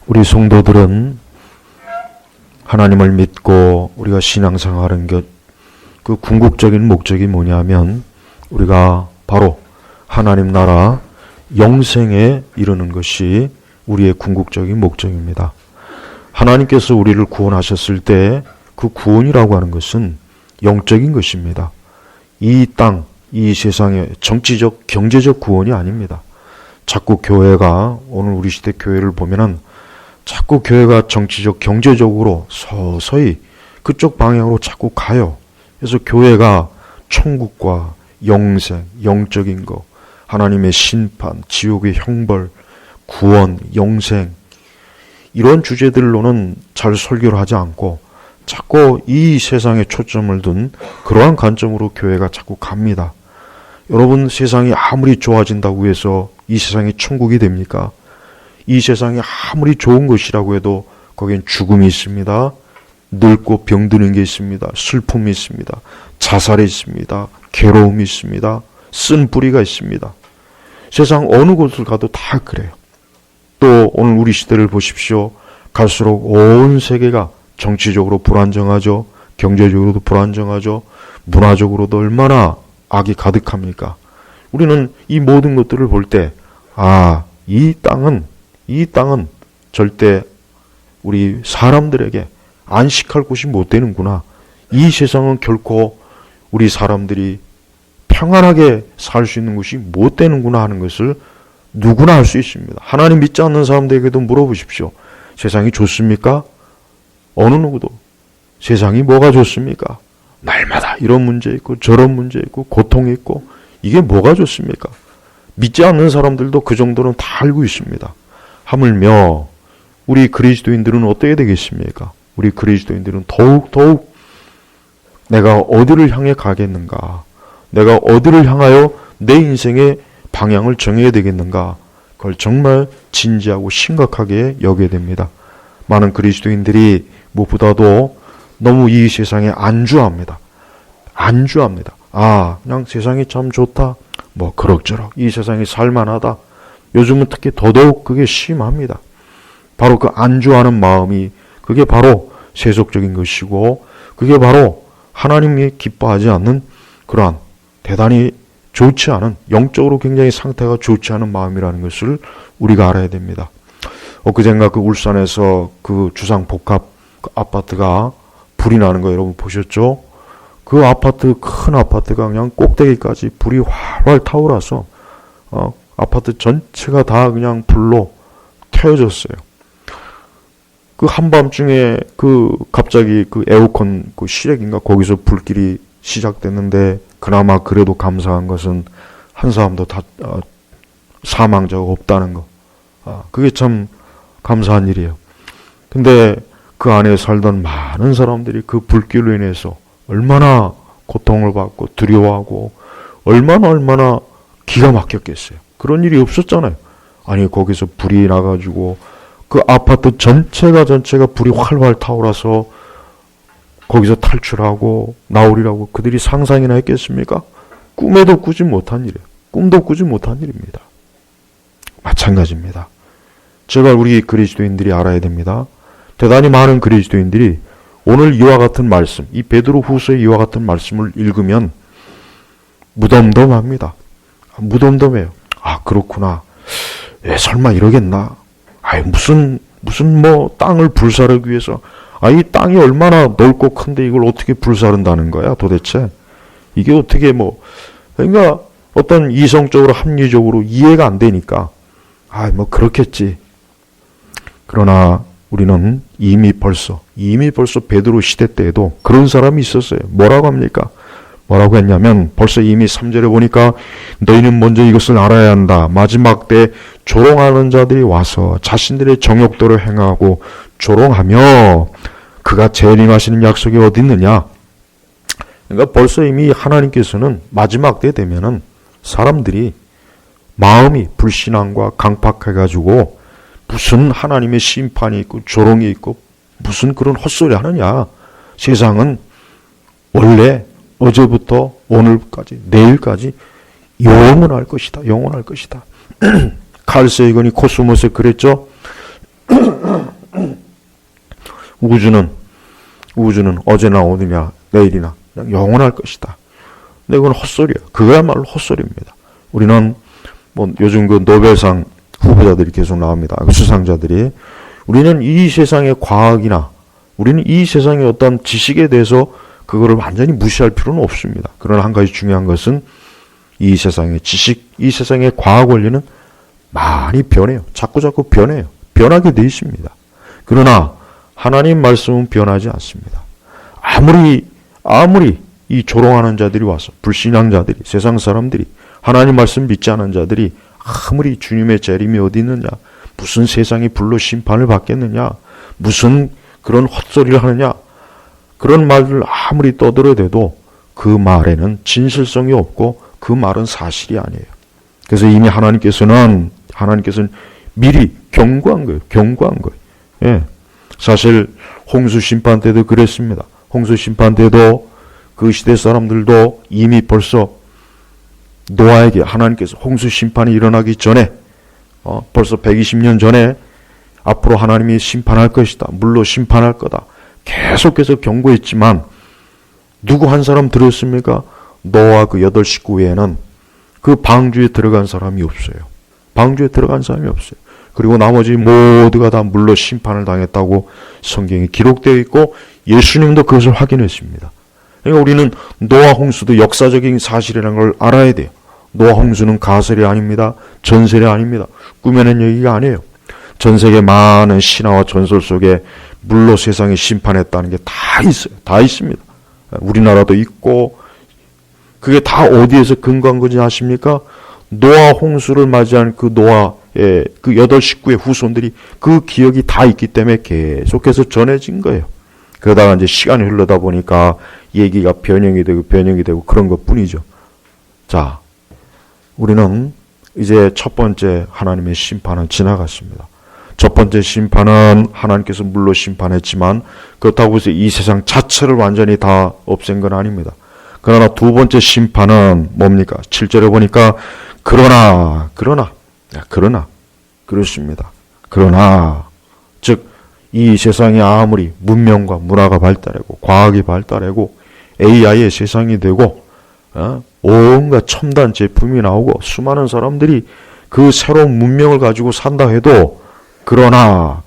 우리 성도들은 하나님을 믿고 우리가 신앙생활하는 그 궁극적인 목적이 뭐냐면 우리가 바로 하나님 나라 영생에 이르는 것이 우리의 궁극적인 목적입니다. 하나님께서 우리를 구원하셨을 때 그 구원이라고 하는 것은 영적인 것입니다. 이 땅, 이 세상의 정치적, 경제적 구원이 아닙니다. 자꾸 교회가, 오늘 우리 시대 교회를 보면은 자꾸 교회가 정치적, 경제적으로 서서히 그쪽 방향으로 자꾸 가요. 그래서 교회가 천국과 영생, 영적인 것, 하나님의 심판, 지옥의 형벌, 구원, 영생, 이런 주제들로는 잘 설교를 하지 않고 자꾸 이 세상에 초점을 둔 그러한 관점으로 교회가 자꾸 갑니다. 여러분, 세상이 아무리 좋아진다고 해서 이 세상이 천국이 됩니까? 이 세상이 아무리 좋은 것이라고 해도 거기엔 죽음이 있습니다. 늙고 병드는 게 있습니다. 슬픔이 있습니다. 자살이 있습니다. 괴로움이 있습니다. 쓴 뿌리가 있습니다. 세상 어느 곳을 가도 다 그래요. 또 오늘 우리 시대를 보십시오. 갈수록 온 세계가 정치적으로 불안정하죠. 경제적으로도 불안정하죠. 문화적으로도 얼마나 악이 가득합니까? 우리는 이 모든 것들을 볼 때, 이 땅은 절대 우리 사람들에게 안식할 곳이 못 되는구나. 이 세상은 결코 우리 사람들이 평안하게 살 수 있는 곳이 못 되는구나 하는 것을 누구나 알 수 있습니다. 하나님 믿지 않는 사람들에게도 물어보십시오. 세상이 좋습니까? 어느 누구도 세상이 뭐가 좋습니까? 날마다 이런 문제 있고 저런 문제 있고 고통이 있고 이게 뭐가 좋습니까? 믿지 않는 사람들도 그 정도는 다 알고 있습니다. 하물며 우리 그리스도인들은 어떻게 되겠습니까? 우리 그리스도인들은 더욱 내가 어디를 향해 가겠는가? 내가 어디를 향하여 내 인생의 방향을 정해야 되겠는가? 그걸 정말 진지하고 심각하게 여겨야 됩니다. 많은 그리스도인들이 무엇보다도 너무 이 세상에 안주합니다. 그냥 세상이 참 좋다. 그럭저럭 이 세상이 살만하다. 요즘은 특히 더더욱 그게 심합니다. 바로 그 안주하는 마음이 그게 바로 세속적인 것이고 그게 바로 하나님이 기뻐하지 않는 그러한 대단히 좋지 않은, 영적으로 굉장히 상태가 좋지 않은 마음이라는 것을 우리가 알아야 됩니다. 엊그젠가 그 울산에서 그 주상복합 그 아파트가 불이 나는 거 여러분 보셨죠? 그 아파트, 큰 아파트가 그냥 꼭대기까지 불이 활활 타오라서 아파트 전체가 다 그냥 불로 태워졌어요. 그 한밤중에 갑자기 그 에어컨 그 실외기인가 거기서 불길이 시작됐는데 그나마 그래도 감사한 것은 한 사람도 다 사망자가 없다는 거. 그게 참 감사한 일이에요. 근데 그 안에 살던 많은 사람들이 그 불길로 인해서 얼마나 고통을 받고 두려워하고 얼마나 기가 막혔겠어요. 그런 일이 없었잖아요. 아니 거기서 불이 나가지고 그 아파트 전체가 불이 활활 타오라서 거기서 탈출하고 나오리라고 그들이 상상이나 했겠습니까? 꿈도 꾸지 못한 일입니다. 마찬가지입니다. 제발 우리 그리스도인들이 알아야 됩니다. 대단히 많은 그리스도인들이 오늘 이와 같은 말씀, 이 베드로 후서의 이와 같은 말씀을 읽으면 무덤덤합니다. 무덤덤해요. 그렇구나. 설마 이러겠나? 무슨 땅을 불사르기 위해서 이 땅이 얼마나 넓고 큰데 이걸 어떻게 불사른다는 거야 도대체? 이게 어떻게 그러니까 어떤 이성적으로 합리적으로 이해가 안 되니까 그렇겠지. 그러나 우리는 이미 벌써 베드로 시대 때에도 그런 사람이 있었어요. 뭐라고 합니까? 뭐라고 했냐면 벌써 이미 3절에 보니까 너희는 먼저 이것을 알아야 한다. 마지막 때 조롱하는 자들이 와서 자신들의 정욕대로 행하고 조롱하며 그가 재림하시는 약속이 어디 있느냐? 그러니까 벌써 이미 하나님께서는 마지막 때 되면은 사람들이 마음이 불신앙과 강팍해가지고 무슨 하나님의 심판이 있고 조롱이 있고 무슨 그런 헛소리 하느냐? 세상은 원래 어제부터 오늘까지 내일까지 영원할 것이다. 칼 세이건이 코스모스에 그랬죠. 우주는 어제나 오늘이나 내일이나 그냥 영원할 것이다. 근데 그건 헛소리야. 그거야말로 헛소리입니다. 우리는 뭐 요즘 그 노벨상 후보자들이 계속 나옵니다. 수상자들이. 우리는 이 세상의 과학이나 우리는 이 세상의 어떤 지식에 대해서 그거를 완전히 무시할 필요는 없습니다. 그러나 한 가지 중요한 것은 이 세상의 지식, 이 세상의 과학 원리는 많이 변해요. 자꾸 변해요. 변하게 돼 있습니다. 그러나 하나님 말씀은 변하지 않습니다. 아무리 이 조롱하는 자들이 와서 불신앙자들이, 세상 사람들이, 하나님 말씀 믿지 않은 자들이 아무리 주님의 재림이 어디 있느냐, 무슨 세상이 불로 심판을 받겠느냐, 무슨 그런 헛소리를 하느냐, 그런 말을 아무리 떠들어대도 그 말에는 진실성이 없고 그 말은 사실이 아니에요. 그래서 이미 하나님께서는 미리 경고한 거예요. 예. 사실 홍수 심판 때도 그랬습니다. 홍수 심판 때도 그 시대 사람들도 이미 벌써 노아에게 하나님께서 홍수 심판이 일어나기 전에 벌써 120년 전에 앞으로 하나님이 심판할 것이다. 물로 심판할 거다. 계속해서 경고했지만 누구 한 사람 들었습니까? 노아 그 8 식구 외에는 그 방주에 들어간 사람이 없어요. 방주에 들어간 사람이 없어요. 그리고 나머지 모두가 다 물로 심판을 당했다고 성경에 기록되어 있고 예수님도 그것을 확인했습니다. 그러니까 우리는 노아 홍수도 역사적인 사실이라는 걸 알아야 돼요. 노아 홍수는 가설이 아닙니다. 전설이 아닙니다. 꾸며낸 얘기가 아니에요. 전 세계 많은 신화와 전설 속에 물로 세상에 심판했다는 게 다 있어요. 다 있습니다. 우리나라도 있고 그게 다 어디에서 근거한 건지 아십니까? 노아 홍수를 맞이한 그 노아의 그 8 식구의 후손들이 그 기억이 다 있기 때문에 계속해서 전해진 거예요. 그러다가 이제 시간이 흐르다 보니까 얘기가 변형이 되고 그런 것 뿐이죠. 자, 우리는 이제 첫 번째 하나님의 심판은 지나갔습니다. 첫 번째 심판은 하나님께서 물로 심판했지만 그렇다고 해서 이 세상 자체를 완전히 다 없앤 건 아닙니다. 그러나 두 번째 심판은 뭡니까? 7절에 보니까 그러나 그렇습니다. 그러나 즉 이 세상이 아무리 문명과 문화가 발달하고 과학이 발달하고 AI의 세상이 되고 온갖 첨단 제품이 나오고 수많은 사람들이 그 새로운 문명을 가지고 산다 해도 그러나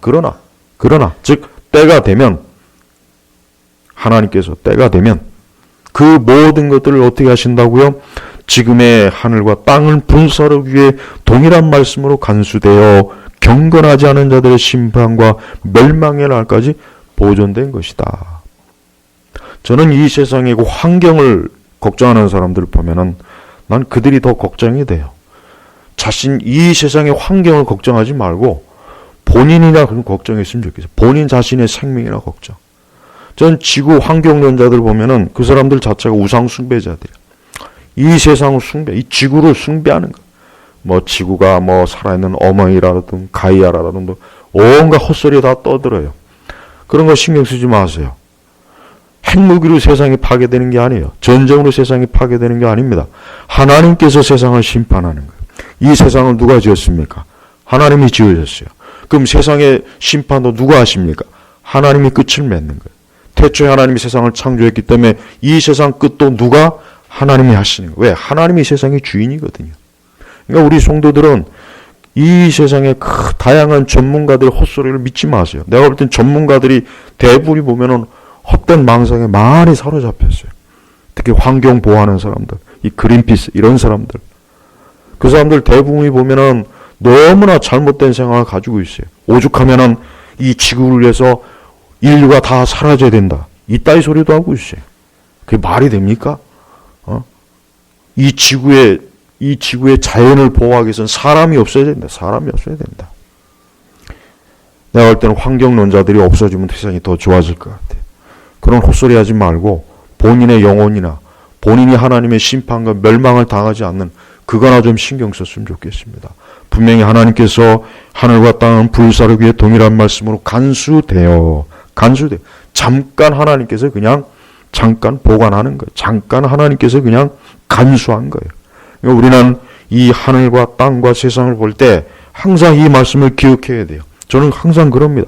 즉 때가 되면 하나님께서 때가 되면 그 모든 것들을 어떻게 하신다고요? 지금의 하늘과 땅을 불사르기 위해 동일한 말씀으로 간수되어 경건하지 않은 자들의 심판과 멸망의 날까지 보존된 것이다. 저는 이 세상의 그 환경을 걱정하는 사람들을 보면은 난 그들이 더 걱정이 돼요. 이 세상의 환경을 걱정하지 말고 본인이나 그런 걱정했으면 좋겠어요. 본인 자신의 생명이나 걱정. 전 지구 환경론자들 보면은 그 사람들 자체가 우상 숭배자들이에요. 이 세상을 이 지구를 숭배하는 거. 뭐 지구가 뭐 살아있는 어머니라든 가이아라든 온갖 헛소리 다 떠들어요. 그런 거 신경 쓰지 마세요. 핵무기로 세상이 파괴되는 게 아니에요. 전쟁으로 세상이 파괴되는 게 아닙니다. 하나님께서 세상을 심판하는 거예요. 이 세상을 누가 지었습니까? 하나님이 지으셨어요. 그럼 세상의 심판도 누가 하십니까? 하나님이 끝을 맺는 거예요. 태초에 하나님이 세상을 창조했기 때문에 이 세상 끝도 누가? 하나님이 하시는 거예요. 왜? 하나님이 세상의 주인이거든요. 그러니까 우리 성도들은 이 세상의 그 다양한 전문가들의 헛소리를 믿지 마세요. 내가 볼 땐 전문가들이 대부분이 보면은 헛된 망상에 많이 사로잡혔어요. 특히 환경 보호하는 사람들, 이 그린피스 이런 사람들. 그 사람들 대부분이 보면은 너무나 잘못된 생각을 가지고 있어요. 오죽하면은 이 지구를 위해서 인류가 다 사라져야 된다. 이따위 소리도 하고 있어요. 그게 말이 됩니까? 이 지구의 자연을 보호하기 위해서는 사람이 없어야 된다. 사람이 없어야 된다. 내가 볼 때는 환경론자들이 없어지면 세상이 더 좋아질 것 같아요. 그런 헛소리 하지 말고 본인의 영혼이나 본인이 하나님의 심판과 멸망을 당하지 않는 그거나 좀 신경 썼으면 좋겠습니다. 분명히 하나님께서 하늘과 땅은 불사르기 위해 동일한 말씀으로 간수되어 잠깐 하나님께서 그냥 잠깐 보관하는 거예요. 잠깐 하나님께서 그냥 간수한 거예요. 우리는 이 하늘과 땅과 세상을 볼 때 항상 이 말씀을 기억해야 돼요. 저는 항상 그럽니다.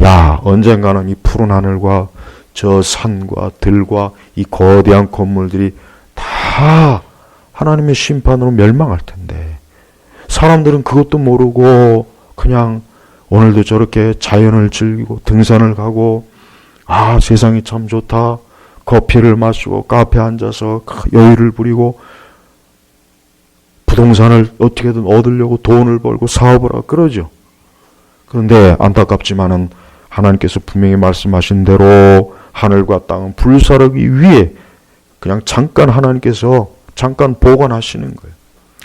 야, 언젠가는 이 푸른 하늘과 저 산과 들과 이 거대한 건물들이 다 하나님의 심판으로 멸망할 텐데 사람들은 그것도 모르고 그냥 오늘도 저렇게 자연을 즐기고 등산을 가고 아, 세상이 참 좋다. 커피를 마시고 카페에 앉아서 여유를 부리고 부동산을 어떻게든 얻으려고 돈을 벌고 사업을 하고 그러죠. 그런데 안타깝지만은 하나님께서 분명히 말씀하신 대로 하늘과 땅은 불사르기 위해 그냥 잠깐 하나님께서 잠깐 보관하시는 거예요.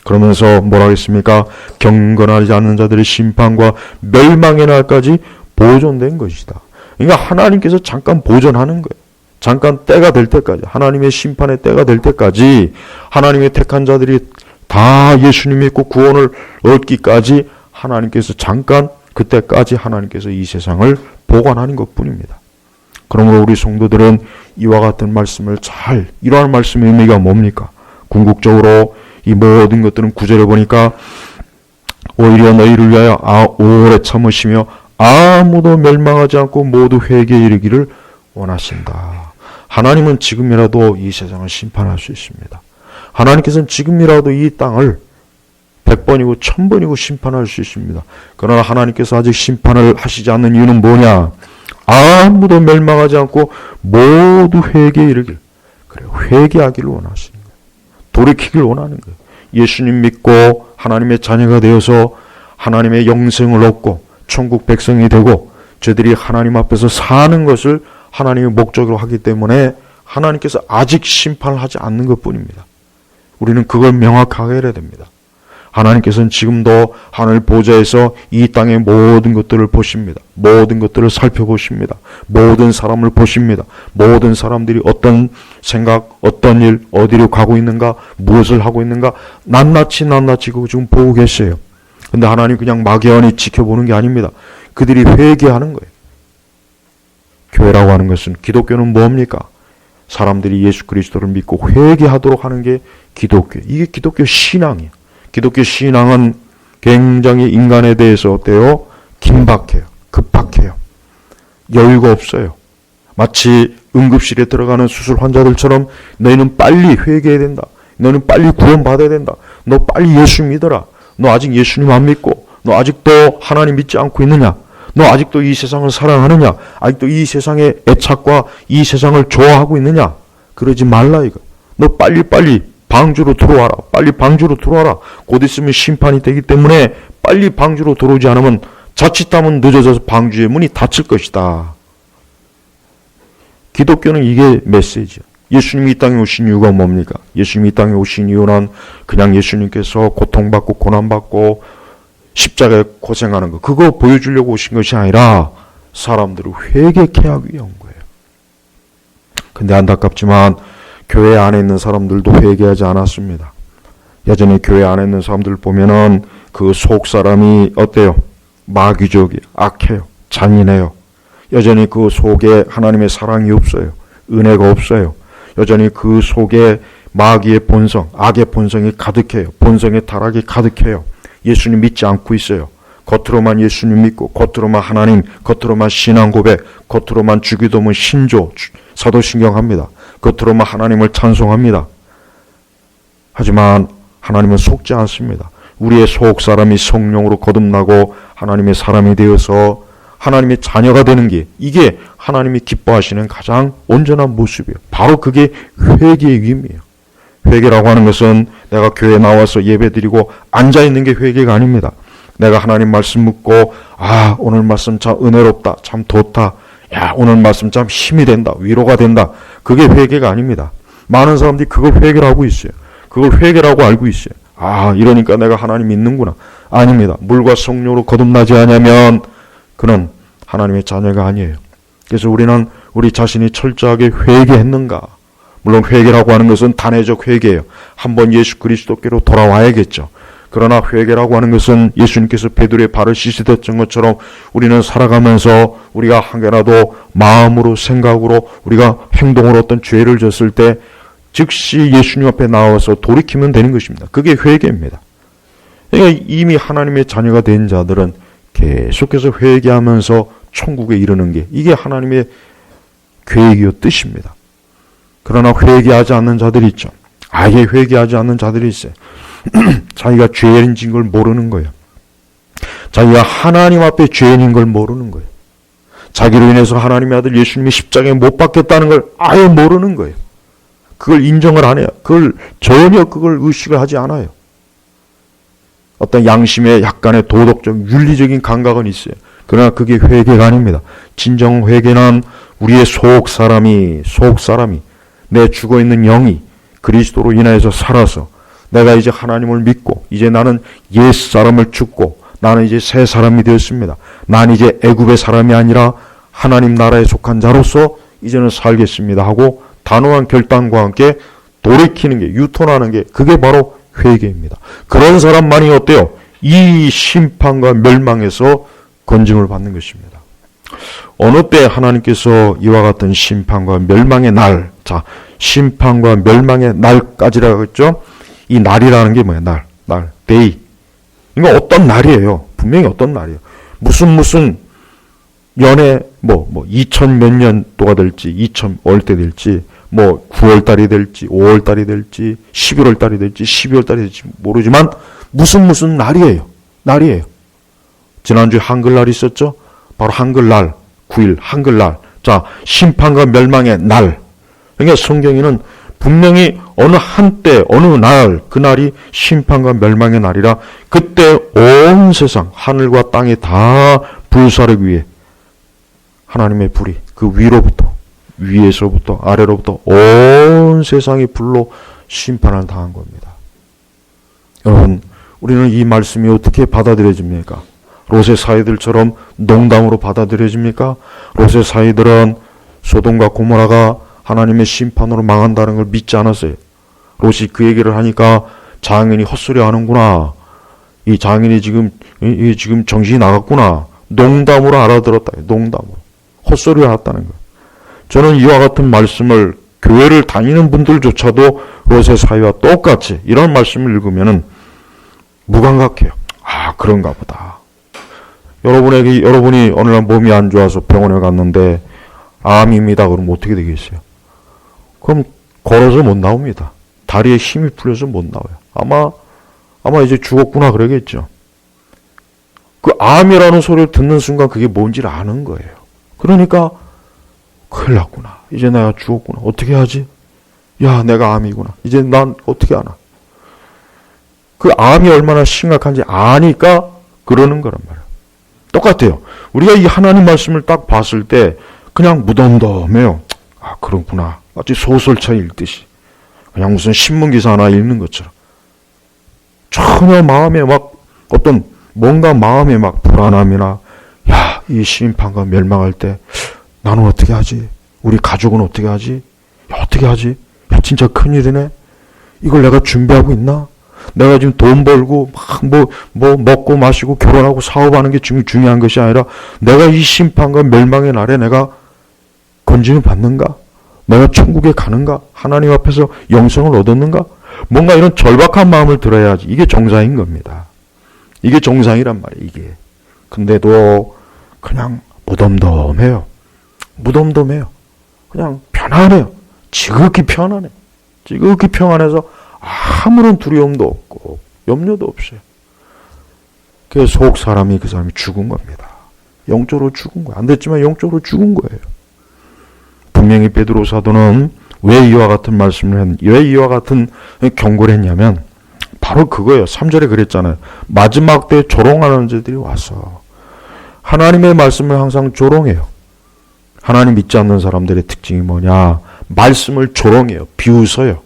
그러면서 뭐라 했습니까? 경건하지 않는 자들의 심판과 멸망의 날까지 보존된 것이다. 그러니까 하나님께서 잠깐 보존하는 거예요. 잠깐 때가 될 때까지, 하나님의 심판의 때가 될 때까지 하나님의 택한 자들이 다 예수님 믿고 구원을 얻기까지 하나님께서 잠깐 그때까지 하나님께서 이 세상을 보관하는 것뿐입니다. 그러므로 우리 성도들은 이와 같은 말씀을 이러한 말씀의 의미가 뭡니까? 궁극적으로 이 모든 것들은 9절에 보니까 오히려 너희를 위하여 오래 참으시며 아무도 멸망하지 않고 모두 회개에 이르기를 원하신다. 하나님은 지금이라도 이 세상을 심판할 수 있습니다. 하나님께서는 지금이라도 이 땅을 100번이고 1000번이고 심판할 수 있습니다. 그러나 하나님께서 아직 심판을 하시지 않는 이유는 뭐냐? 아무도 멸망하지 않고 모두 회개에 이르길. 그래요. 회개하기를 원하시는 거예요. 돌이키길 원하는 거예요. 예수님 믿고 하나님의 자녀가 되어서 하나님의 영생을 얻고 천국 백성이 되고 저들이 하나님 앞에서 사는 것을 하나님의 목적으로 하기 때문에 하나님께서 아직 심판을 하지 않는 것뿐입니다. 우리는 그걸 명확하게 해야 됩니다. 하나님께서는 지금도 하늘 보좌에서 이 땅의 모든 것들을 보십니다. 모든 것들을 살펴보십니다. 모든 사람을 보십니다. 모든 사람들이 어떤 생각, 어떤 일, 어디로 가고 있는가, 무엇을 하고 있는가 낱낱이 그거 지금 보고 계세요. 근데 하나님 그냥 막연히 지켜보는 게 아닙니다. 그들이 회개하는 거예요. 교회라고 하는 것은, 기독교는 뭡니까? 사람들이 예수 그리스도를 믿고 회개하도록 하는 게 기독교. 이게 기독교 신앙이에요. 기독교 신앙은 굉장히 인간에 대해서 어때요? 긴박해요. 급박해요. 여유가 없어요. 마치 응급실에 들어가는 수술 환자들처럼 너희는 빨리 회개해야 된다. 너는 빨리 구원받아야 된다. 너 빨리 예수 믿어라. 너 아직 예수님 안 믿고 너 아직도 하나님 믿지 않고 있느냐? 너 아직도 이 세상을 사랑하느냐? 아직도 이 세상의 애착과 이 세상을 좋아하고 있느냐? 그러지 말라 이거. 너 빨리 방주로 들어와라. 빨리 방주로 들어와라. 곧 있으면 심판이 되기 때문에 빨리 방주로 들어오지 않으면 자칫하면 늦어져서 방주의 문이 닫힐 것이다. 기독교는 이게 메시지야. 예수님이 이 땅에 오신 이유가 뭡니까? 예수님이 이 땅에 오신 이유는 그냥 예수님께서 고통받고 고난받고 십자가에 고생하는 거, 그거 보여주려고 오신 것이 아니라 사람들을 회개케 하기 위해 온 거예요. 근데 안타깝지만 교회 안에 있는 사람들도 회개하지 않았습니다. 여전히 교회 안에 있는 사람들 보면은 그 속 사람이 어때요? 마귀적이에요. 악해요. 잔인해요. 여전히 그 속에 하나님의 사랑이 없어요. 은혜가 없어요. 여전히 그 속에 마귀의 본성, 악의 본성이 가득해요. 본성의 타락이 가득해요. 예수님 믿지 않고 있어요. 겉으로만 예수님 믿고, 겉으로만 하나님, 겉으로만 신앙 고백, 겉으로만 주기도문 신조, 사도신경합니다. 겉으로만 하나님을 찬송합니다. 하지만 하나님은 속지 않습니다. 우리의 속 사람이 성령으로 거듭나고 하나님의 사람이 되어서 하나님의 자녀가 되는 게, 이게 하나님이 기뻐하시는 가장 온전한 모습이에요. 바로 그게 회개의 의미예요. 회개라고 하는 것은 내가 교회에 나와서 예배드리고 앉아있는 게 회개가 아닙니다. 내가 하나님 말씀 묻고, 아, 오늘 말씀 참 은혜롭다, 참 좋다, 야, 오늘 말씀 참 힘이 된다, 위로가 된다. 그게 회개가 아닙니다. 많은 사람들이 그걸 회개라고 있어요. 그걸 회개라고 알고 있어요. 아, 이러니까 내가 하나님 믿는구나. 아닙니다. 물과 성령으로 거듭나지 않으면 그는 하나님의 자녀가 아니에요. 그래서 우리는 우리 자신이 철저하게 회개했는가? 물론 회개라고 하는 것은 단회적 회개예요. 한번 예수 그리스도께로 돌아와야겠죠. 그러나 회개라고 하는 것은 예수님께서 베드로의 발을 씻으셨던 것처럼 우리는 살아가면서 우리가 한 개라도 마음으로, 생각으로, 우리가 행동으로 어떤 죄를 졌을 때 즉시 예수님 앞에 나와서 돌이키면 되는 것입니다. 그게 회개입니다. 그러니까 이미 하나님의 자녀가 된 자들은 계속해서 회개하면서 천국에 이르는 게 이게 하나님의 계획이요 뜻입니다. 그러나 회개하지 않는 자들이 있죠. 아예 회개하지 않는 자들이 있어요. 자기가 죄인인 걸 모르는 거예요. 자기가 하나님 앞에 죄인인 걸 모르는 거예요. 자기로 인해서 하나님의 아들 예수님이 십자가에 못 박혔다는 걸 아예 모르는 거예요. 그걸 인정을 안 해요. 전혀 그걸 의식을 하지 않아요. 어떤 양심의 약간의 도덕적, 윤리적인 감각은 있어요. 그러나 그게 회개가 아닙니다. 진정 회개는 우리의 속 사람이 내 죽어있는 영이 그리스도로 인하여서 살아서 내가 이제 하나님을 믿고 이제 나는 옛 사람을 죽고 나는 이제 새 사람이 되었습니다. 난 이제 애굽의 사람이 아니라 하나님 나라에 속한 자로서 이제는 살겠습니다 하고 단호한 결단과 함께 돌이키는 게, 유턴하는 게 그게 바로 회개입니다. 그런 사람만이 어때요? 이 심판과 멸망에서 건짐을 받는 것입니다. 어느 때 하나님께서 이와 같은 심판과 멸망의 날, 자, 심판과 멸망의 날까지라고 했죠? 이 날이라는 게 뭐야? 날, day. 이거 어떤 날이에요? 분명히 어떤 날이에요. 무슨 연애, 2000 몇 년도가 될지, 2000월 때 될지, 9월 달이 될지, 5월 달이 될지, 11월 달이 될지, 12월 달이 될지 모르지만, 무슨 날이에요. 지난주에 한글날 있었죠? 바로 한글날, 9일, 한글날. 자, 심판과 멸망의 날. 그러니까 성경에는 분명히 어느 한때, 어느 날, 그날이 심판과 멸망의 날이라 그때 온 세상, 하늘과 땅이 다 불사르기 위해 하나님의 불이 그 위로부터, 위에서부터, 아래로부터 온 세상이 불로 심판을 당한 겁니다. 여러분, 우리는 이 말씀이 어떻게 받아들여집니까? 롯의 사이들처럼 농담으로 받아들여집니까? 롯의 사이들은 소돔과 고모라가 하나님의 심판으로 망한다는 걸 믿지 않았어요. 롯이 그 얘기를 하니까 장인이 헛소리 하는구나. 이 장인이 지금 정신이 나갔구나. 농담으로 알아들었다. 농담으로. 헛소리 알았다는 거예요. 저는 이와 같은 말씀을 교회를 다니는 분들조차도 롯의 사이와 똑같이 이런 말씀을 읽으면은 무감각해요. 아, 그런가 보다. 여러분이 어느 날 몸이 안 좋아서 병원에 갔는데 암입니다. 그러면 어떻게 되겠어요? 그럼 걸어서 못 나옵니다. 다리에 힘이 풀려서 못 나와요. 아마 이제 죽었구나 그러겠죠. 그 암이라는 소리를 듣는 순간 그게 뭔지를 아는 거예요. 그러니까 큰일 났구나. 이제 내가 죽었구나. 어떻게 하지? 야, 내가 암이구나. 이제 난 어떻게 하나. 그 암이 얼마나 심각한지 아니까 그러는 거란 말이에요. 똑같아요. 우리가 이 하나님 말씀을 딱 봤을 때 그냥 무덤덤해요. 아, 그렇구나. 마치 소설책 읽듯이. 그냥 무슨 신문기사 하나 읽는 것처럼. 전혀 마음에 뭔가 마음에 불안함이나, 야, 이 심판과 멸망할 때 나는 어떻게 하지? 우리 가족은 어떻게 하지? 야, 어떻게 하지? 야, 진짜 큰일이네. 이걸 내가 준비하고 있나? 내가 지금 돈 벌고 먹고 마시고 결혼하고 사업하는 게 지금 중요한 것이 아니라 내가 이 심판과 멸망의 날에 내가 건짐을 받는가? 내가 천국에 가는가? 하나님 앞에서 영생을 얻었는가? 뭔가 이런 절박한 마음을 들어야지. 이게 정상인 겁니다. 이게 정상이란 말이에요. 이게. 근데도 그냥 무덤덤해요. 그냥 편안해요. 지극히 편안해. 지극히 평안해서 아무런 두려움도 없고 염려도 없어요. 그 속 사람이 그 사람이 죽은 겁니다. 영적으로 죽은 거예요. 안 됐지만 영적으로 죽은 거예요. 분명히 베드로 사도는 왜 이와 같은 경고를 했냐면 바로 그거예요. 3절에 그랬잖아요. 마지막 때 조롱하는 자들이 와서 하나님의 말씀을 항상 조롱해요. 하나님 믿지 않는 사람들의 특징이 뭐냐? 말씀을 조롱해요. 비웃어요.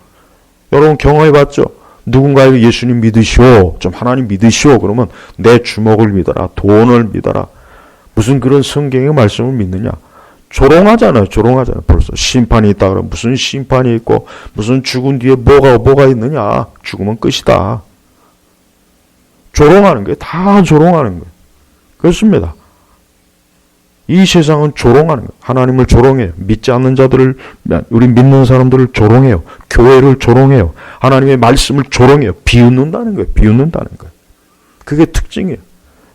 여러분 경험해봤죠? 누군가에게 예수님 믿으시오, 좀 하나님 믿으시오 그러면 내 주먹을 믿어라, 돈을 믿어라. 무슨 그런 성경의 말씀을 믿느냐? 조롱하잖아요. 벌써 심판이 있다 그러면 무슨 심판이 있고 무슨 죽은 뒤에 뭐가 있느냐? 죽으면 끝이다. 조롱하는 거예요. 다 조롱하는 거예요. 그렇습니다. 이 세상은 조롱하는 거예요. 하나님을 조롱해요. 믿지 않는 자들을, 우리 믿는 사람들을 조롱해요. 교회를 조롱해요. 하나님의 말씀을 조롱해요. 비웃는다는 거예요. 그게 특징이에요.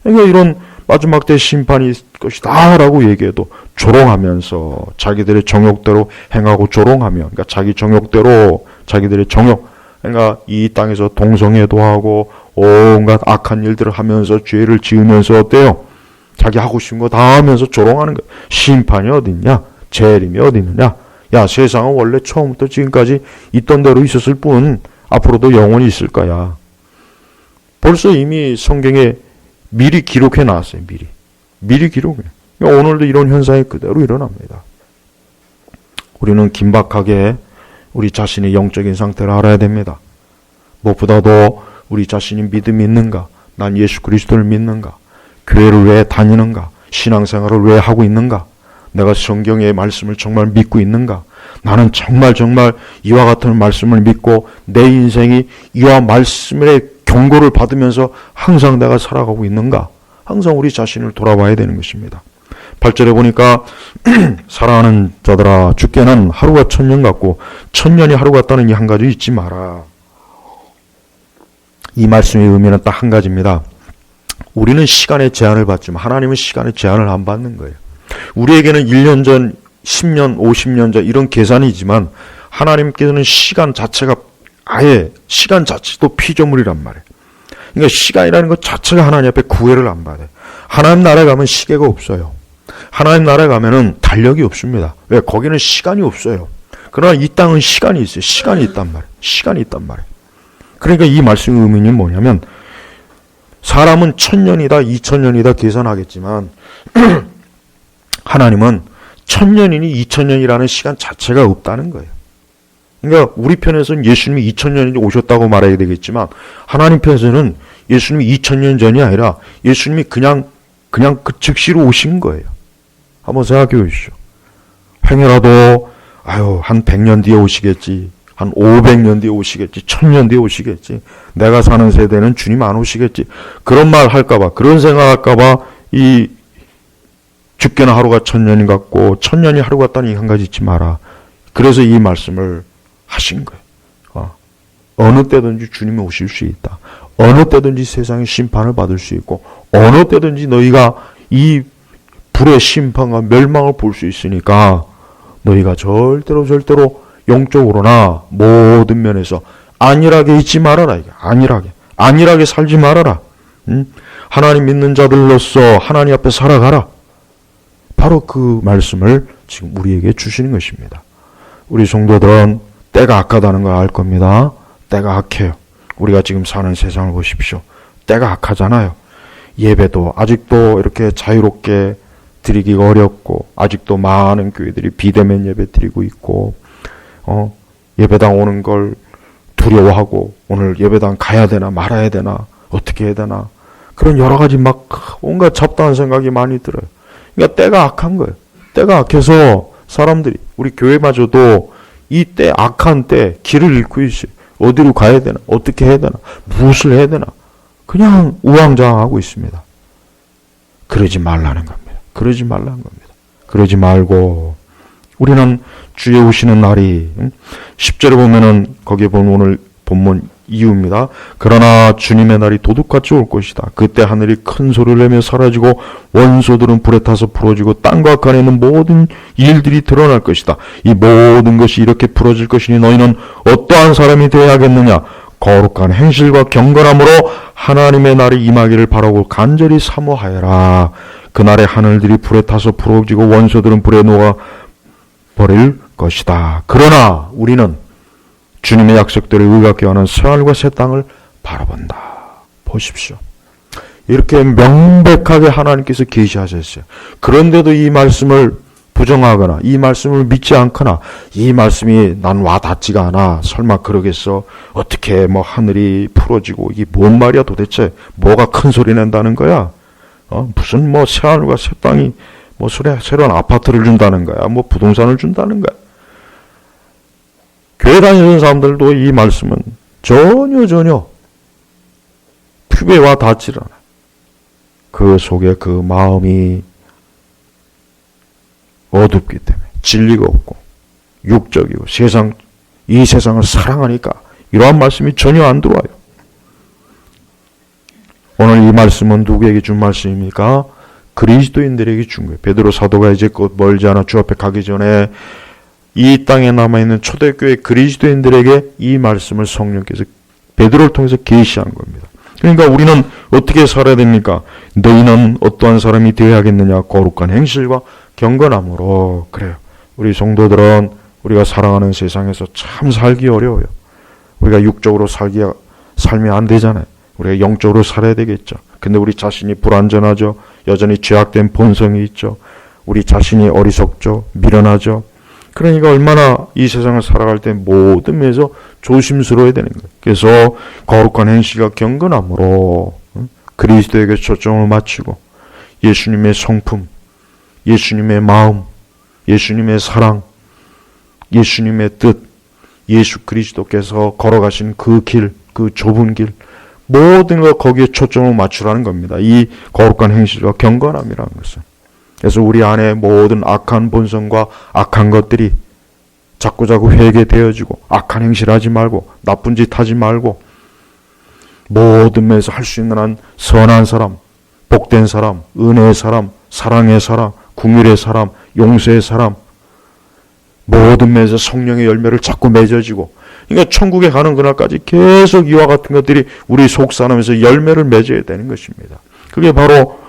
그러니까 이런 마지막 때 심판이 있을 것이다 라고 얘기해도 조롱하면서 자기들의 정욕대로 행하고 조롱하며, 그러니까 자기 정욕대로 자기들의 정욕, 그러니까 이 땅에서 동성애도 하고 온갖 악한 일들을 하면서 죄를 지으면서 어때요? 자기 하고 싶은 거 다 하면서 조롱하는 거예요. 심판이 어딨냐? 재림이 어디 있느냐? 야, 세상은 원래 처음부터 지금까지 있던 대로 있었을 뿐 앞으로도 영원히 있을 거야. 벌써 이미 성경에 미리 기록해 놨어요. 미리 기록해. 그러니까 오늘도 이런 현상이 그대로 일어납니다. 우리는 긴박하게 우리 자신의 영적인 상태를 알아야 됩니다. 무엇보다도 우리 자신이 믿음이 있는가? 난 예수 그리스도를 믿는가? 교회를 왜 다니는가? 신앙생활을 왜 하고 있는가? 내가 성경의 말씀을 정말 믿고 있는가? 나는 정말 이와 같은 말씀을 믿고 내 인생이 이와 말씀의 경고를 받으면서 항상 내가 살아가고 있는가? 항상 우리 자신을 돌아봐야 되는 것입니다. 8절에 보니까 사랑하는 자들아, 주께는 하루가 1000년 같고 1000년이 하루 같다는 이 한 가지 잊지 마라. 이 말씀의 의미는 딱 한 가지입니다. 우리는 시간의 제한을 받지만 하나님은 시간의 제한을 안 받는 거예요. 우리에게는 1년 전, 10년, 50년 전 이런 계산이지만 하나님께서는 시간 자체가 아예 시간 자체도 피조물이란 말이에요. 그러니까 시간이라는 것 자체가 하나님 앞에 구애를 안 받아요. 하나님 나라에 가면 시계가 없어요. 하나님 나라에 가면은 달력이 없습니다. 왜? 거기는 시간이 없어요. 그러나 이 땅은 시간이 있어요. 시간이 있단 말이에요. 시간이 있단 말이에요. 그러니까 이 말씀의 의미는 뭐냐면 사람은 1000년이다 2000년이다 계산하겠지만 하나님은 1000년이니 2000년이라는 시간 자체가 없다는 거예요. 그러니까 우리 편에서는 예수님이 2000년이 오셨다고 말해야 되겠지만 하나님 편에서는 예수님이 2000년 전이 아니라 예수님이 그냥 그 즉시로 오신 거예요. 한번 생각해 보십시오. 행여라도 한 100년 뒤에 오시겠지. 한 500년 뒤에 오시겠지. 1000년 뒤에 오시겠지. 내가 사는 세대는 주님 안 오시겠지. 그런 말 할까봐, 그런 생각할까봐 이 주께는 하루가 1000년이 같고 1000년이 하루 같다는 이 한 가지 잊지 마라. 그래서 이 말씀을 하신 거예요. 어느 때든지 주님이 오실 수 있다. 어느 때든지 세상의 심판을 받을 수 있고 어느 때든지 너희가 이 불의 심판과 멸망을 볼 수 있으니까 너희가 절대로 영적으로나 모든 면에서 안일하게 있지 말아라. 안일하게 살지 말아라. 하나님 믿는 자들로서 하나님 앞에 살아가라. 바로 그 말씀을 지금 우리에게 주시는 것입니다. 우리 성도들은 때가 악하다는 걸 알 겁니다. 때가 악해요. 우리가 지금 사는 세상을 보십시오. 때가 악하잖아요. 예배도 아직도 이렇게 자유롭게 드리기가 어렵고 아직도 많은 교회들이 비대면 예배 드리고 있고 예배당 오는 걸 두려워하고 오늘 예배당 가야 되나 말아야 되나 어떻게 해야 되나 그런 여러 가지 막 온갖 잡다한 생각이 많이 들어요. 그러니까 때가 악한 거예요. 때가 악해서 사람들이 우리 교회마저도 이 때 악한 때 길을 잃고 있어요. 어디로 가야 되나 어떻게 해야 되나 무엇을 해야 되나 그냥 우왕좌왕하고 있습니다. 그러지 말라는 겁니다. 그러지 말고 우리는 주의 오시는 날이 10절에 보면은 거기에 보면 오늘 본문 이유입니다. 그러나 주님의 날이 도둑같이 올 것이다. 그때 하늘이 큰 소리를 내며 사라지고 원소들은 불에 타서 부러지고 땅과 간에 있는 모든 일들이 드러날 것이다. 이 모든 것이 이렇게 부러질 것이니 너희는 어떠한 사람이 되어야겠느냐. 거룩한 행실과 경건함으로 하나님의 날이 임하기를 바라고 간절히 사모하여라. 그날에 하늘들이 불에 타서 부러지고 원소들은 불에 녹아 버릴 것이다. 그러나 우리는 주님의 약속대로 의롭게 하는 새하늘과 새 땅을 바라본다. 보십시오. 이렇게 명백하게 하나님께서 계시하셨어요. 그런데도 이 말씀을 부정하거나 이 말씀을 믿지 않거나 이 말씀이 난 와닿지가 않아. 설마 그러겠어. 어떻게 하늘이 풀어지고 이게 뭔 말이야 도대체. 뭐가 큰 소리 낸다는 거야. 무슨 새하늘과 새 땅이 새로운 아파트를 준다는 거야. 부동산을 준다는 거야. 교회 다니는 사람들도 이 말씀은 전혀 퓨베와 닿지를 않아요. 그 속에 그 마음이 어둡기 때문에 진리가 없고 육적이고 이 세상을 사랑하니까 이러한 말씀이 전혀 안 들어와요. 오늘 이 말씀은 누구에게 준 말씀입니까? 그리스도인들에게 준 거예요. 베드로 사도가 이제 곧 멀지 않아 주 앞에 가기 전에 이 땅에 남아있는 초대교회 그리스도인들에게 이 말씀을 성령께서 베드로를 통해서 계시한 겁니다. 그러니까 우리는 어떻게 살아야 됩니까? 너희는 어떠한 사람이 되어야겠느냐? 거룩한 행실과 경건함으로. 그래요. 우리 성도들은 우리가 살아가는 세상에서 참 살기 어려워요. 우리가 육적으로 살면 안 되잖아요. 우리가 영적으로 살아야 되겠죠. 근데 우리 자신이 불완전하죠. 여전히 죄악된 본성이 있죠. 우리 자신이 어리석죠. 미련하죠. 그러니까 얼마나 이 세상을 살아갈 때 모든 면에서 조심스러워야 되는 거예요. 그래서 거룩한 행실과 경건함으로 그리스도에게 초점을 맞추고 예수님의 성품, 예수님의 마음, 예수님의 사랑, 예수님의 뜻, 예수 그리스도께서 걸어가신 그 길, 그 좁은 길, 모든 것 거기에 초점을 맞추라는 겁니다. 이 거룩한 행실과 경건함이라는 것은. 그래서 우리 안에 모든 악한 본성과 악한 것들이 자꾸자꾸 회개되어지고 악한 행실하지 말고 나쁜 짓 하지 말고 모든 면에서 할 수 있는 한 선한 사람, 복된 사람, 은혜의 사람, 사랑의 사람, 긍휼의 사람, 용서의 사람, 모든 면에서 성령의 열매를 자꾸 맺어지고, 그러니까 천국에 가는 그날까지 계속 이와 같은 것들이 우리 속 사람에서 열매를 맺어야 되는 것입니다. 그게 바로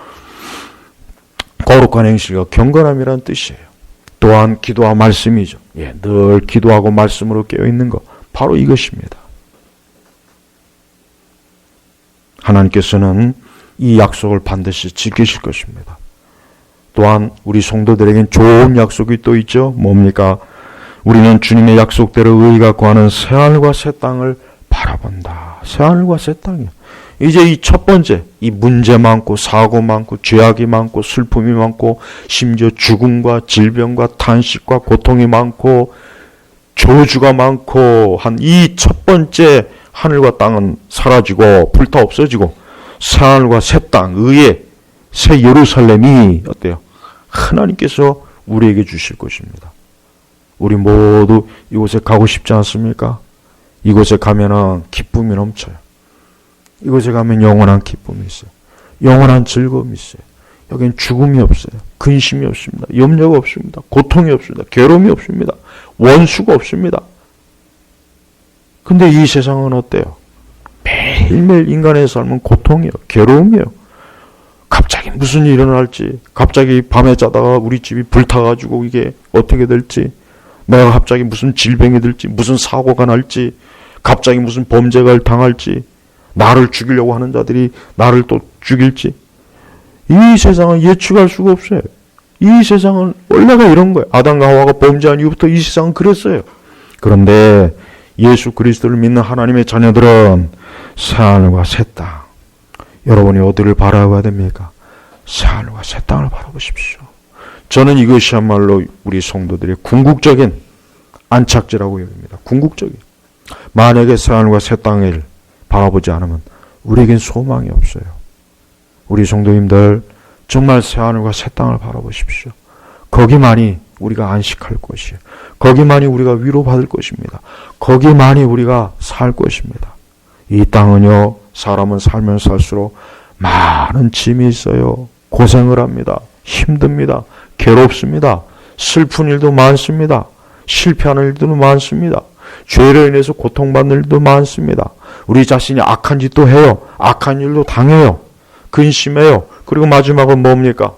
거룩한 행실과 경건함이라는 뜻이에요. 또한 기도와 말씀이죠. 늘 기도하고 말씀으로 깨어있는 것, 바로 이것입니다. 하나님께서는 이 약속을 반드시 지키실 것입니다. 또한 우리 성도들에겐 좋은 약속이 또 있죠. 뭡니까? 우리는 주님의 약속대로 의가 구하는 새하늘과 새 땅을 바라본다. 새하늘과 새 땅이요. 이제 이 첫 번째, 이 문제 많고 사고 많고 죄악이 많고 슬픔이 많고 심지어 죽음과 질병과 탄식과 고통이 많고 저주가 많고 한 이 첫 번째 하늘과 땅은 사라지고 불타 없어지고 새하늘과 새 땅, 의의 새 예루살렘이 어때요? 하나님께서 우리에게 주실 것입니다. 우리 모두 이곳에 가고 싶지 않습니까? 이곳에 가면은 기쁨이 넘쳐요. 이곳에 가면 영원한 기쁨이 있어요. 영원한 즐거움이 있어요. 여기는 죽음이 없어요. 근심이 없습니다. 염려가 없습니다. 고통이 없습니다. 괴로움이 없습니다. 원수가 없습니다. 근데 이 세상은 어때요? 매일매일 인간의 삶은 고통이에요. 괴로움이에요. 갑자기 무슨 일이 일어날지, 갑자기 밤에 자다가 우리 집이 불타가지고 이게 어떻게 될지, 내가 갑자기 무슨 질병이 들지, 무슨 사고가 날지, 갑자기 무슨 범죄가 당할지, 나를 죽이려고 하는 자들이 나를 또 죽일지. 이 세상은 예측할 수가 없어요. 이 세상은 원래가 이런 거예요. 아담과 하와가 범죄한 이후부터 이 세상은 그랬어요. 그런데 예수 그리스도를 믿는 하나님의 자녀들은 새하늘과 새 땅. 여러분이 어디를 바라봐야 됩니까? 새하늘과 새 땅을 바라보십시오. 저는 이것이야말로 우리 성도들의 궁극적인 안착지라고 여깁니다. 궁극적인. 만약에 새하늘과 새 땅을 바라보지 않으면 우리에겐 소망이 없어요. 우리 성도님들 정말 새하늘과 새 땅을 바라보십시오. 거기만이 우리가 안식할 것이에요. 거기만이 우리가 위로받을 것입니다. 거기만이 우리가 살 것입니다. 이 땅은요, 사람은 살면 살수록 많은 짐이 있어요. 고생을 합니다. 힘듭니다. 괴롭습니다. 슬픈 일도 많습니다. 실패하는 일도 많습니다. 죄로 인해서 고통받는 일도 많습니다. 우리 자신이 악한 짓도 해요. 악한 일도 당해요. 근심해요. 그리고 마지막은 뭡니까?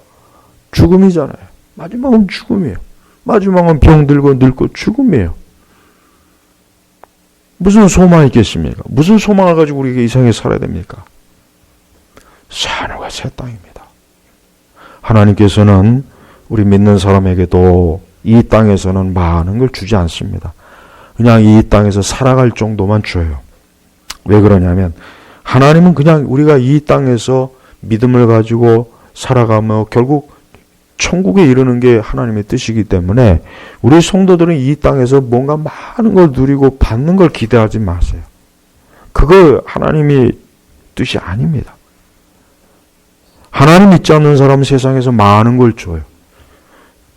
죽음이잖아요. 마지막은 죽음이에요. 마지막은 병들고 늙고 죽음이에요. 무슨 소망이 있겠습니까? 무슨 소망을 가지고 우리가 이 세상에 살아야 됩니까? 새하늘과 새 땅입니다. 하나님께서는 우리 믿는 사람에게도 이 땅에서는 많은 걸 주지 않습니다. 그냥 이 땅에서 살아갈 정도만 줘요. 왜 그러냐면 하나님은 그냥 우리가 이 땅에서 믿음을 가지고 살아가며 결국 천국에 이르는 게 하나님의 뜻이기 때문에 우리 성도들은 이 땅에서 뭔가 많은 걸 누리고 받는 걸 기대하지 마세요. 그거 하나님의 뜻이 아닙니다. 하나님 믿지 않는 사람은 세상에서 많은 걸 줘요.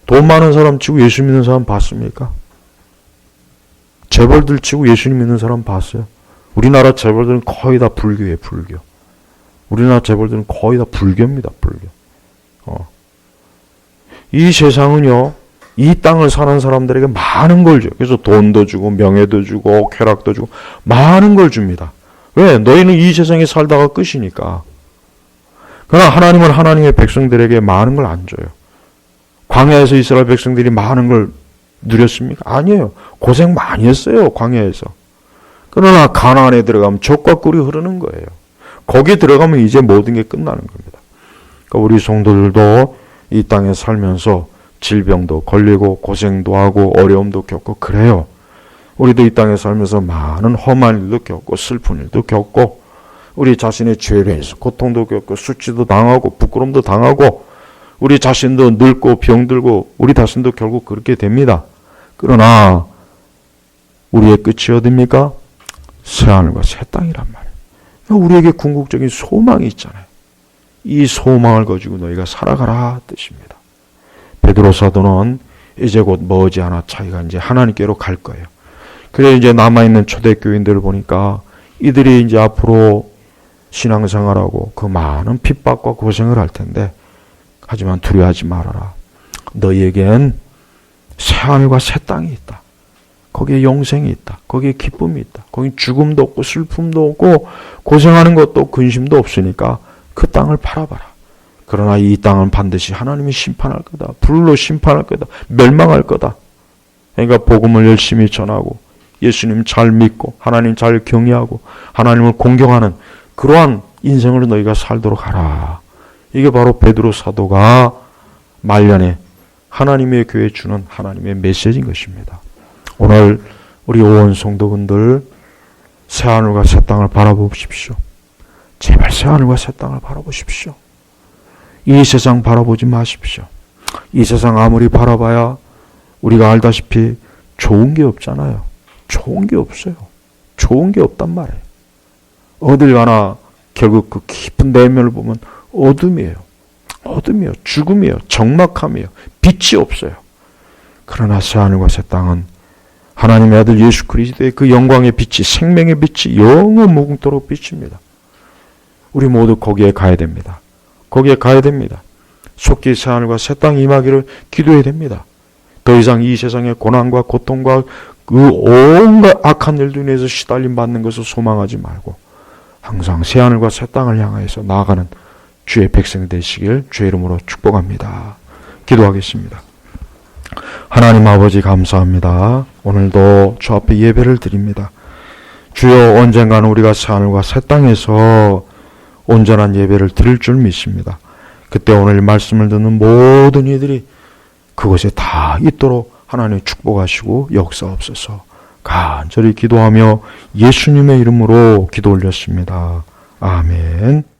돈 많은 사람 치고 예수 믿는 사람 봤습니까? 재벌들 치고 예수님 믿는 사람 봤어요? 우리나라 재벌들은 거의 다 불교예요, 불교. 우리나라 재벌들은 거의 다 불교입니다, 불교. 이 세상은요, 이 땅을 사는 사람들에게 많은 걸 줘요. 그래서 돈도 주고 명예도 주고 쾌락도 주고 많은 걸 줍니다. 왜? 너희는 이 세상에 살다가 끝이니까. 그러나 하나님은 하나님의 백성들에게 많은 걸 안 줘요. 광야에서 이스라엘 백성들이 많은 걸 누렸습니까? 아니에요. 고생 많이 했어요. 광야에서. 그러나 가나안에 들어가면 젖과 꿀이 흐르는 거예요. 거기 들어가면 이제 모든 게 끝나는 겁니다. 그러니까 우리 성도들도 이 땅에 살면서 질병도 걸리고 고생도 하고 어려움도 겪고 그래요. 우리도 이 땅에 살면서 많은 험한 일도 겪고 슬픈 일도 겪고 우리 자신의 죄로 해서 고통도 겪고 수치도 당하고 부끄럼도 당하고 우리 자신도 늙고 병들고 우리 자신도 결국 그렇게 됩니다. 그러나 우리의 끝이 어딥니까? 새하늘과 새 땅이란 말이에요. 우리에게 궁극적인 소망이 있잖아요. 이 소망을 가지고 너희가 살아가라 뜻입니다. 베드로 사도는 이제 곧 머지않아 자기가 이제 하나님께로 갈 거예요. 그래 이제 남아있는 초대교인들을 보니까 이들이 이제 앞으로 신앙생활하고 그 많은 핍박과 고생을 할 텐데 하지만 두려워하지 말아라. 너희에겐 새하늘과 새 땅이 있다. 거기에 영생이 있다. 거기에 기쁨이 있다. 거기 죽음도 없고 슬픔도 없고 고생하는 것도 근심도 없으니까 그 땅을 바라봐라. 그러나 이 땅은 반드시 하나님이 심판할 거다. 불로 심판할 거다. 멸망할 거다. 그러니까 복음을 열심히 전하고 예수님 잘 믿고 하나님 잘 경외하고 하나님을 공경하는 그러한 인생을 너희가 살도록 하라. 이게 바로 베드로 사도가 말년에 하나님의 교회에 주는 하나님의 메시지인 것입니다. 오늘 우리 오원 성도분들 새하늘과 새 땅을 바라보십시오. 제발 새하늘과 새 땅을 바라보십시오. 이 세상 바라보지 마십시오. 이 세상 아무리 바라봐야 우리가 알다시피 좋은 게 없잖아요. 좋은 게 없어요. 좋은 게 없단 말이에요. 어딜 가나 결국 그 깊은 내면을 보면 어둠이에요. 어둠이에요. 죽음이에요. 적막함이에요. 빛이 없어요. 그러나 새하늘과 새 땅은 하나님의 아들 예수 그리스도의 그 영광의 빛이 생명의 빛이 영원 무궁토록 비칩니다. 우리 모두 거기에 가야 됩니다. 거기에 가야 됩니다. 속히 새하늘과 새 땅이 임하기를 기도해야 됩니다. 더 이상 이 세상의 고난과 고통과 그 온갖 악한 일로 인해서 시달림 받는 것을 소망하지 말고 항상 새하늘과 새 땅을 향하여서 나아가는 주의 백성이 되시길 주의 이름으로 축복합니다. 기도하겠습니다. 하나님 아버지 감사합니다. 오늘도 주 앞에 예배를 드립니다. 주여 언젠가는 우리가 새하늘과 새 땅에서 온전한 예배를 드릴 줄 믿습니다. 그때 오늘 말씀을 듣는 모든 이들이 그곳에 다 있도록 하나님 축복하시고 역사옵소서. 간절히 기도하며 예수님의 이름으로 기도 올렸습니다. 아멘.